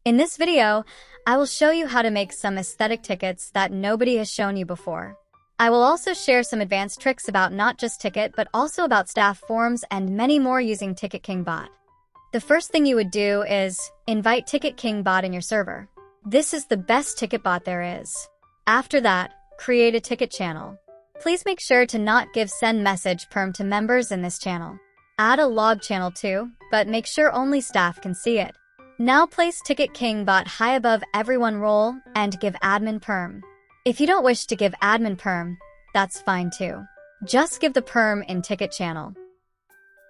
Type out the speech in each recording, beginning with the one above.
In this video, I will show you how to make some aesthetic tickets that nobody has shown you before. I will also share some advanced tricks about not just Ticket, but also about staff forms and many more using Ticket King bot. The first thing you would do is invite Ticket King bot in your server. This is the best ticket bot there is. After that, create a ticket channel. Please make sure to not give send message perm to members in this channel. Add a log channel too, but make sure only staff can see it. Now place Ticket King bot high above everyone role and give admin perm. If you don't wish to give admin perm, that's fine too. Just give the perm in ticket channel.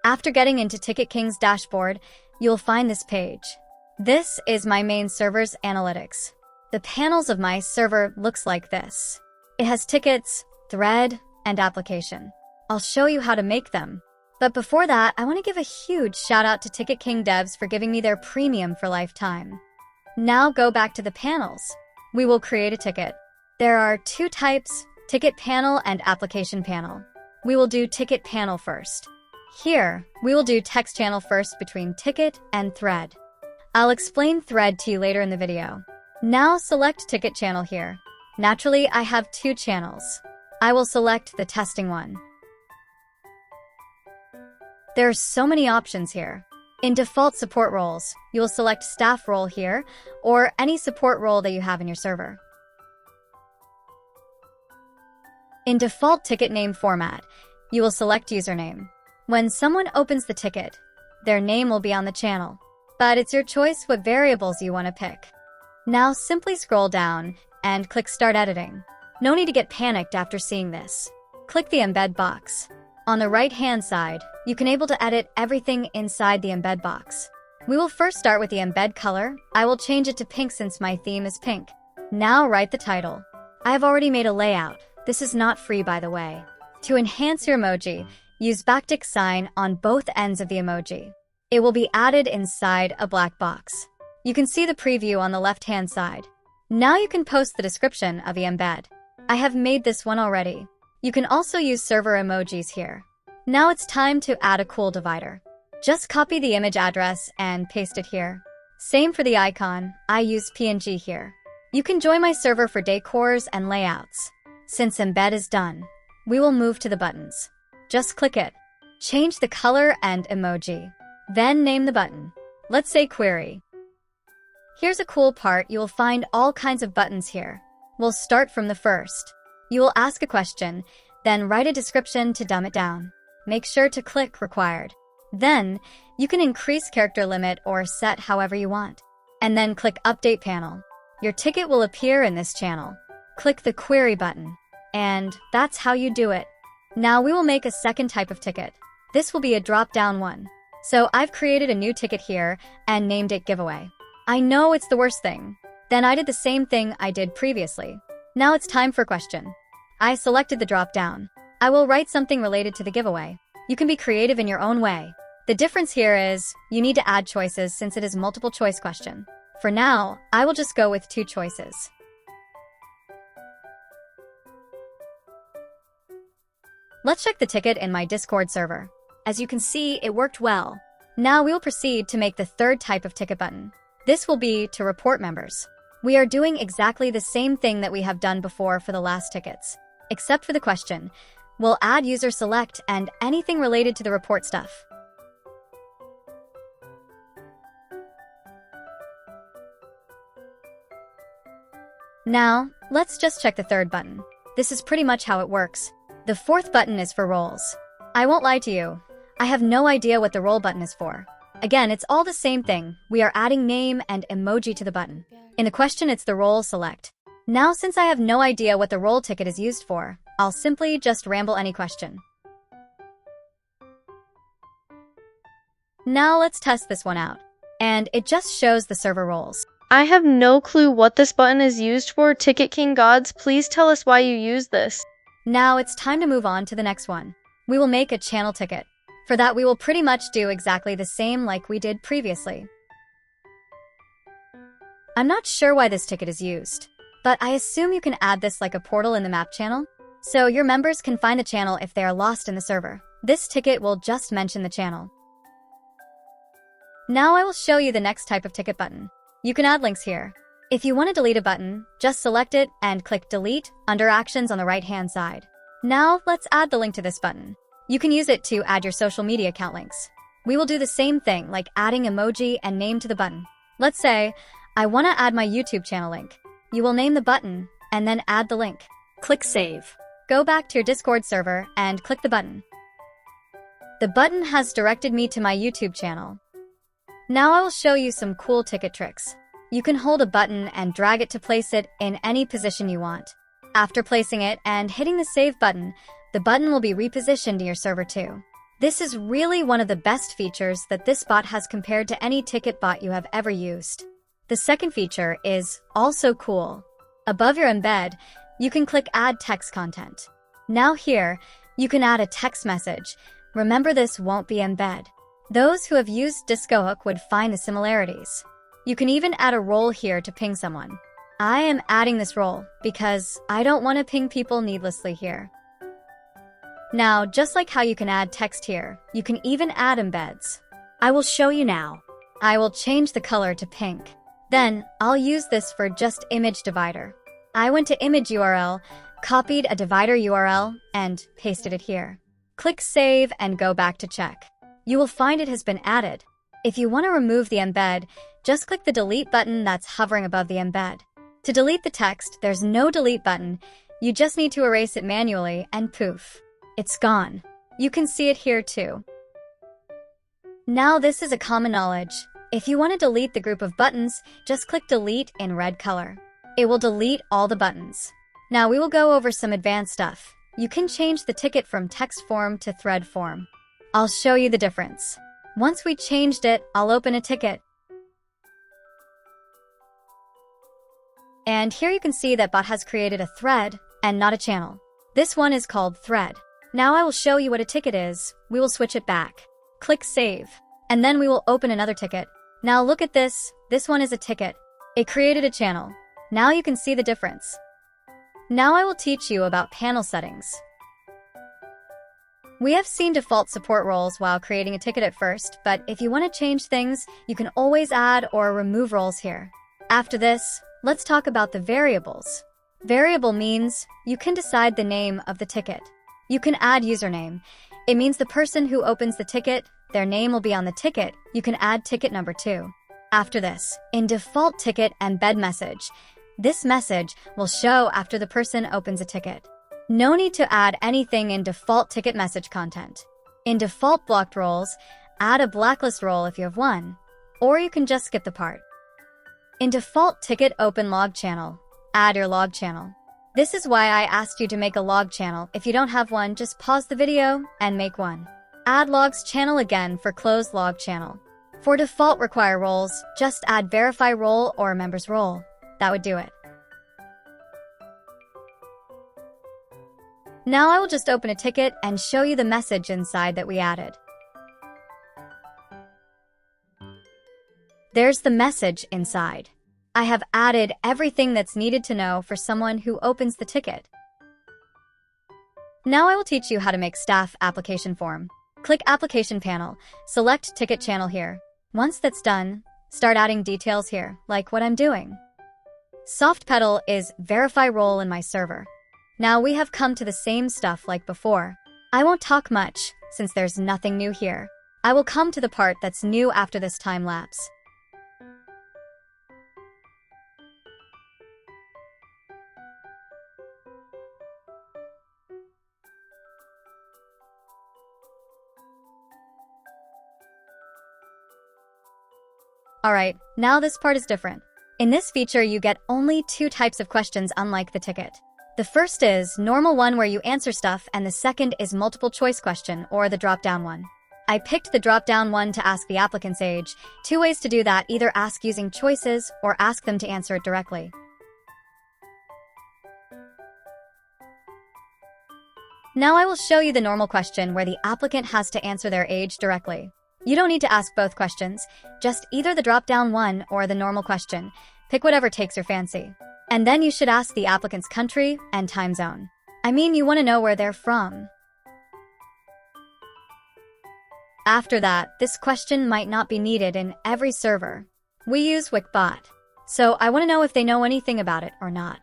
After getting into Ticket King's dashboard, you'll find this page. This is my main server's analytics. The panels of my server looks like this. It has tickets, thread, and application. I'll show you how to make them. But before that, I want to give a huge shout out to Ticket King devs for giving me their premium for lifetime. Now go back to the panels. We will create a ticket. There are two types, ticket panel and application panel. We will do ticket panel first. Here, we will do text channel first between ticket and thread. I'll explain thread to you later in the video. Now select ticket channel here. Naturally, I have two channels. I will select the testing one. There are so many options here. In default support roles, you will select staff role here, or any support role that you have in your server. In default ticket name format, you will select username. When someone opens the ticket, their name will be on the channel, but it's your choice what variables you want to pick. Now simply scroll down and click Start Editing. No need to get panicked after seeing this. Click the embed box. On the right-hand side, you can able to edit everything inside the embed box. We will first start with the embed color. I will change it to pink since my theme is pink. Now write the title. I have already made a layout. This is not free, by the way. To enhance your emoji, use backtick sign on both ends of the emoji. It will be added inside a black box. You can see the preview on the left-hand side. Now you can post the description of the embed. I have made this one already. You can also use server emojis here. Now it's time to add a cool divider. Just copy the image address and paste it here. Same for the icon, I use PNG here. You can join my server for decors and layouts. Since embed is done, we will move to the buttons. Just click it. Change the color and emoji. Then name the button. Let's say query. Here's a cool part, you will find all kinds of buttons here. We'll start from the first. You will ask a question, then write a description to dumb it down. Make sure to click required. Then, you can increase character limit or set however you want. And then click update panel. Your ticket will appear in this channel. Click the query button. And that's how you do it. Now we will make a second type of ticket. This will be a drop-down one. So I've created a new ticket here and named it giveaway. I know it's the worst thing. Then I did the same thing I did previously. Now it's time for question. I selected the drop-down. I will write something related to the giveaway. You can be creative in your own way. The difference here is you need to add choices since it is multiple choice question. For now, I will just go with two choices. Let's check the ticket in my Discord server. As you can see, it worked well. Now we will proceed to make the third type of ticket button. This will be to report members. We are doing exactly the same thing that we have done before for the last tickets. Except for the question, we'll add user select and anything related to the report stuff. Now, let's just check the third button. This is pretty much how it works. The fourth button is for roles. I won't lie to you. I have no idea what the role button is for. Again, it's all the same thing. We are adding name and emoji to the button. In the question, it's the role select. Now, since I have no idea what the role ticket is used for, I'll simply just ramble any question. Now let's test this one out. And it just shows the server roles. I have no clue what this button is used for. Ticket King gods, please tell us why you use this. Now it's time to move on to the next one. We will make a channel ticket. For that, we will pretty much do exactly the same like we did previously. I'm not sure why this ticket is used, but I assume you can add this like a portal in the map channel, so your members can find the channel if they are lost in the server. This ticket will just mention the channel. Now I will show you the next type of ticket button. You can add links here. If you want to delete a button, just select it and click Delete under Actions on the right-hand side. Now, let's add the link to this button. You can use it to add your social media account links. We will do the same thing, like adding emoji and name to the button. Let's say, I want to add my YouTube channel link. You will name the button and then add the link. Click Save. Go back to your Discord server and click the button. The button has directed me to my YouTube channel. Now I will show you some cool ticket tricks. You can hold a button and drag it to place it in any position you want. After placing it and hitting the Save button, the button will be repositioned to your server too. This is really one of the best features that this bot has compared to any ticket bot you have ever used. The second feature is also cool. Above your embed, you can click Add Text Content. Now here, you can add a text message. Remember, this won't be embed. Those who have used DiscoHook would find the similarities. You can even add a role here to ping someone. I am adding this role because I don't want to ping people needlessly here. Now, just like how you can add text here, you can even add embeds. I will show you now. I will change the color to pink. Then, I'll use this for just image divider. I went to image URL, copied a divider URL, and pasted it here. Click Save and go back to check. You will find it has been added. If you want to remove the embed, just click the Delete button that's hovering above the embed. To delete the text, there's no Delete button. You just need to erase it manually, and poof, it's gone. You can see it here too. Now this is a common knowledge. If you want to delete the group of buttons, just click Delete in red color. It will delete all the buttons. Now we will go over some advanced stuff. You can change the ticket from text form to thread form. I'll show you the difference. Once we changed it, I'll open a ticket. And here you can see that bot has created a thread and not a channel. This one is called thread. Now I will show you what a ticket is. We will switch it back. Click Save. And then we will open another ticket. Now look at this. This one is a ticket. It created a channel. Now you can see the difference. Now I will teach you about panel settings. We have seen default support roles while creating a ticket at first, but if you want to change things, you can always add or remove roles here. After this, let's talk about the variables. Variable means you can decide the name of the ticket. You can add username. It means the person who opens the ticket, their name will be on the ticket. You can add ticket number too. After this, in default ticket embed message, this message will show after the person opens a ticket. No need to add anything in default ticket message content. In default blocked roles, add a blacklist role if you have one, or you can just skip the part. In default ticket open log channel, add your log channel. This is why I asked you to make a log channel. If you don't have one, just pause the video and make one. Add logs channel again for closed log channel. For default require roles, just add verify role or members role. That would do it. Now I will just open a ticket and show you the message inside that we added. There's the message inside. I have added everything that's needed to know for someone who opens the ticket. Now I will teach you how to make staff application form. Click Application Panel, select Ticket Channel here. Once that's done, start adding details here, like what I'm doing. Soft pedal is verify role in my server. Now we have come to the same stuff like before. I won't talk much, since there's nothing new here. I will come to the part that's new after this time lapse. Alright, now this part is different. In this feature, you get only 2 types of questions unlike the ticket. The first is normal one where you answer stuff, and the second is multiple choice question or the drop-down one. I picked the drop-down one to ask the applicant's age. 2 ways to do that, either ask using choices or ask them to answer it directly. Now I will show you the normal question where the applicant has to answer their age directly. You don't need to ask both questions, just either the drop-down one or the normal question. Pick whatever takes your fancy. And then you should ask the applicant's country and time zone. I mean, you want to know where they're from. After that, this question might not be needed in every server. We use Wickbot. So I want to know if they know anything about it or not.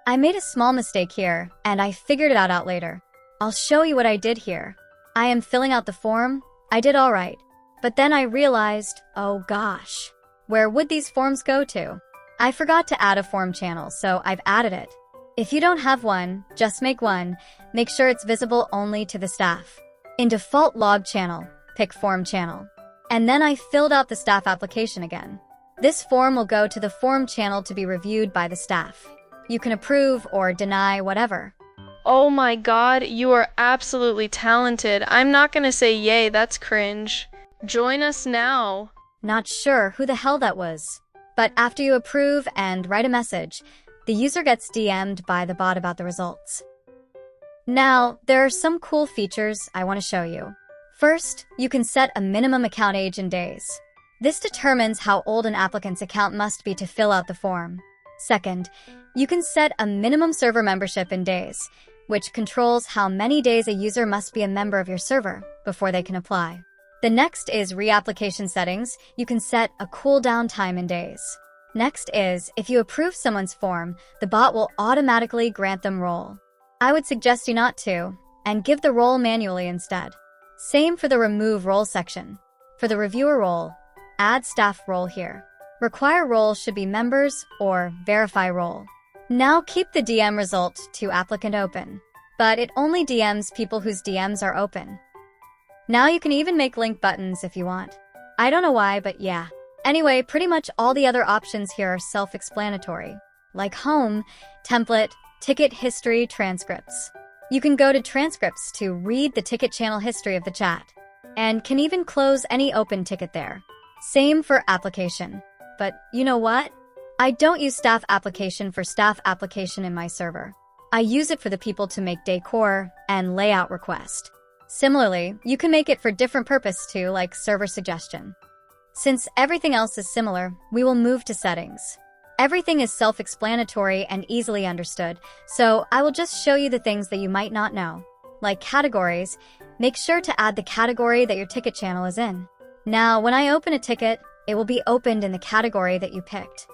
I made a small mistake here, and I figured it out later. I'll show you what I did here. I am filling out the form. I did all right. But then I realized, oh gosh, where would these forms go to? I forgot to add a form channel, so I've added it. If you don't have one, just make one. Make sure it's visible only to the staff. In default log channel, pick form channel. And then I filled out the staff application again. This form will go to the form channel to be reviewed by the staff. You can approve or deny whatever. Oh my god, you are absolutely talented. I'm not gonna say yay, that's cringe. Join us now. Not sure who the hell that was. But after you approve and write a message, the user gets DM'd by the bot about the results. Now, there are some cool features I want to show you. First, you can set a minimum account age in days. This determines how old an applicant's account must be to fill out the form. Second, you can set a minimum server membership in days, which controls how many days a user must be a member of your server before they can apply. The next is reapplication settings. You can set a cooldown time in days. Next is, if you approve someone's form, the bot will automatically grant them role. I would suggest you not to, and give the role manually instead. Same for the remove role section. For the reviewer role, add staff role here. Require role should be members or verify role. Now keep the DM result to applicant open, but it only DMs people whose DMs are open. Now you can even make link buttons if you want. I don't know why, but yeah. Anyway, pretty much all the other options here are self-explanatory, like home, template, ticket history, transcripts. You can go to transcripts to read the ticket channel history of the chat, and can even close any open ticket there. Same for application. But you know what? I don't use staff application for staff application in my server. I use it for the people to make decor and layout request. Similarly, you can make it for different purpose too, like server suggestion. Since everything else is similar, we will move to settings. Everything is self-explanatory and easily understood, so I will just show you the things that you might not know. Like categories, make sure to add the category that your ticket channel is in. Now, when I open a ticket, it will be opened in the category that you picked.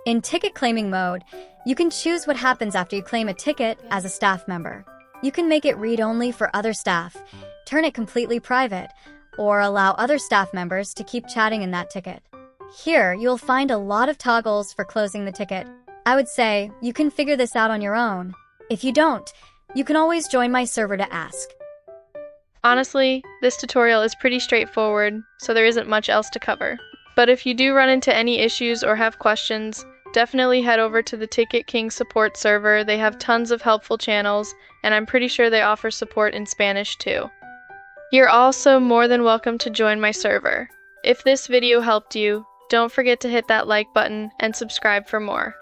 In ticket claiming mode, you can choose what happens after you claim a ticket as a staff member. You can make it read-only for other staff, turn it completely private, or allow other staff members to keep chatting in that ticket. Here, you'll find a lot of toggles for closing the ticket. I would say you can figure this out on your own. If you don't, you can always join my server to ask. Honestly, this tutorial is pretty straightforward, so there isn't much else to cover. But if you do run into any issues or have questions, definitely head over to the Ticket King support server. They have tons of helpful channels, and I'm pretty sure they offer support in Spanish too. You're also more than welcome to join my server. If this video helped you, don't forget to hit that like button and subscribe for more.